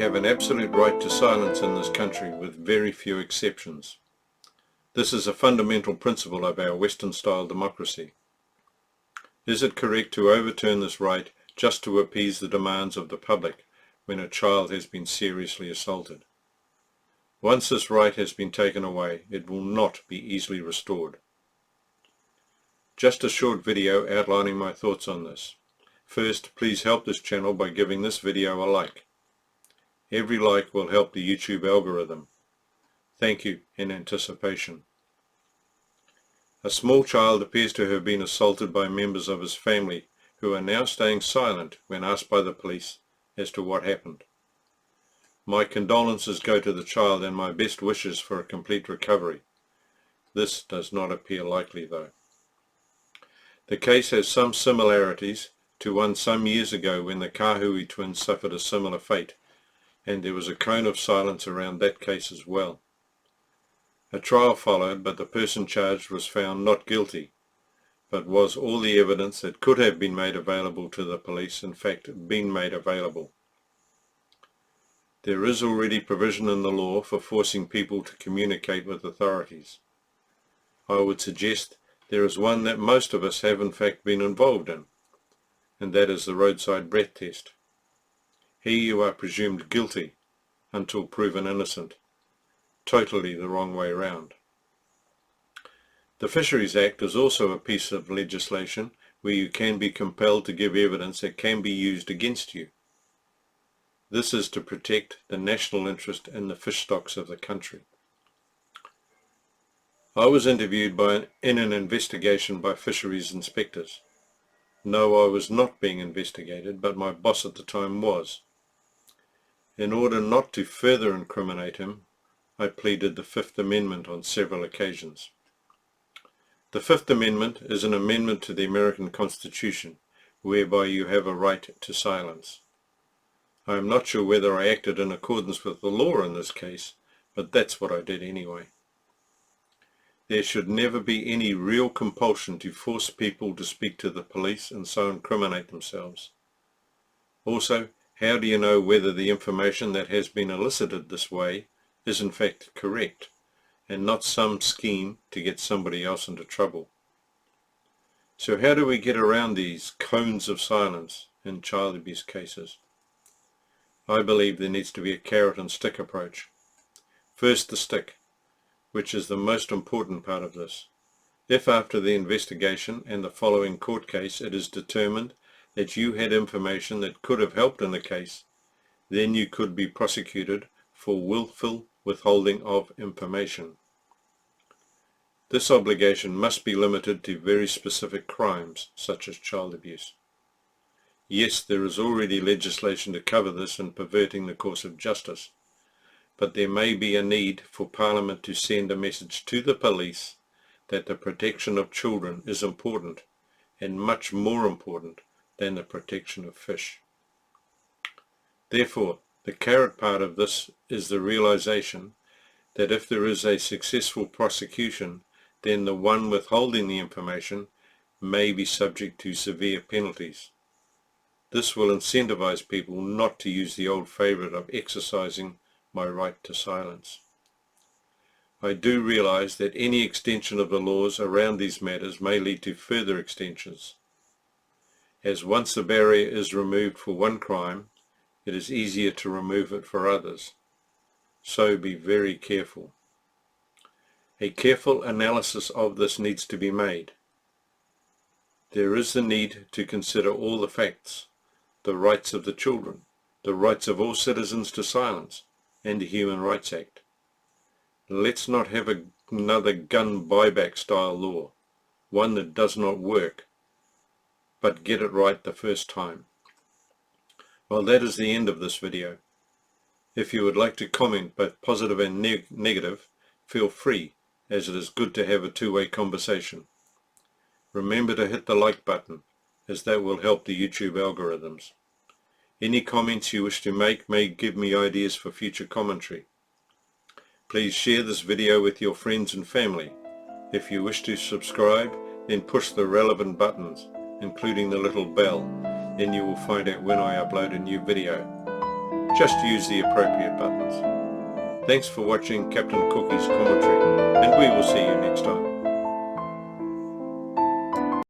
have an absolute right to silence in this country with very few exceptions. This is a fundamental principle of our Western-style democracy. Is it correct to overturn this right just to appease the demands of the public when a child has been seriously assaulted? Once this right has been taken away, it will not be easily restored. Just a short video outlining my thoughts on this. First, please help this channel by giving this video a like. Every like will help the YouTube algorithm. Thank you in anticipation. A small child appears to have been assaulted by members of his family who are now staying silent when asked by the police as to what happened. My condolences go to the child and my best wishes for a complete recovery. This does not appear likely though. The case has some similarities to one some years ago when the Kahui twins suffered a similar fate, and there was a cone of silence around that case as well. A trial followed, but the person charged was found not guilty. But was all the evidence that could have been made available to the police in fact been made available? There is already provision in the law for forcing people to communicate with authorities. I would suggest there is one that most of us have in fact been involved in, and that is the roadside breath test. Here you are presumed guilty until proven innocent. Totally the wrong way round. The Fisheries Act is also a piece of legislation where you can be compelled to give evidence that can be used against you. This is to protect the national interest in the fish stocks of the country. I was interviewed in an investigation by fisheries inspectors. No, I was not being investigated, but my boss at the time was. In order not to further incriminate him, I pleaded the Fifth Amendment on several occasions. The Fifth Amendment is an amendment to the American Constitution, whereby you have a right to silence. I am not sure whether I acted in accordance with the law in this case, but that's what I did anyway. There should never be any real compulsion to force people to speak to the police and so incriminate themselves. Also, how do you know whether the information that has been elicited this way is in fact correct, and not some scheme to get somebody else into trouble? So how do we get around these cones of silence in child abuse cases? I believe there needs to be a carrot and stick approach. First, the stick, which is the most important part of this. If after the investigation and the following court case it is determined that you had information that could have helped in the case, then you could be prosecuted for willful withholding of information. This obligation must be limited to very specific crimes, such as child abuse. Yes, there is already legislation to cover this in perverting the course of justice, but there may be a need for Parliament to send a message to the police that the protection of children is important, and much more important than the protection of fish. Therefore, the carrot part of this is the realization that if there is a successful prosecution, then the one withholding the information may be subject to severe penalties. This will incentivize people not to use the old favorite of exercising my right to silence. I do realize that any extension of the laws around these matters may lead to further extensions, as once the barrier is removed for one crime, it is easier to remove it for others. So be very careful. A careful analysis of this needs to be made. There is the need to consider all the facts, the rights of the children, the rights of all citizens to silence, and the Human Rights Act. Let's not have another gun buyback style law, one that does not work, but get it right the first time. Well, that is the end of this video. If you would like to comment both positive and negative, feel free, as it is good to have a two-way conversation. Remember to hit the like button, as that will help the YouTube algorithms. Any comments you wish to make may give me ideas for future commentary. Please share this video with your friends and family. If you wish to subscribe, then push the relevant buttons, including the little bell. Then you will find out when I upload a new video. Just use the appropriate buttons. Thanks for watching Captain Cookie's commentary, and we will see you next time.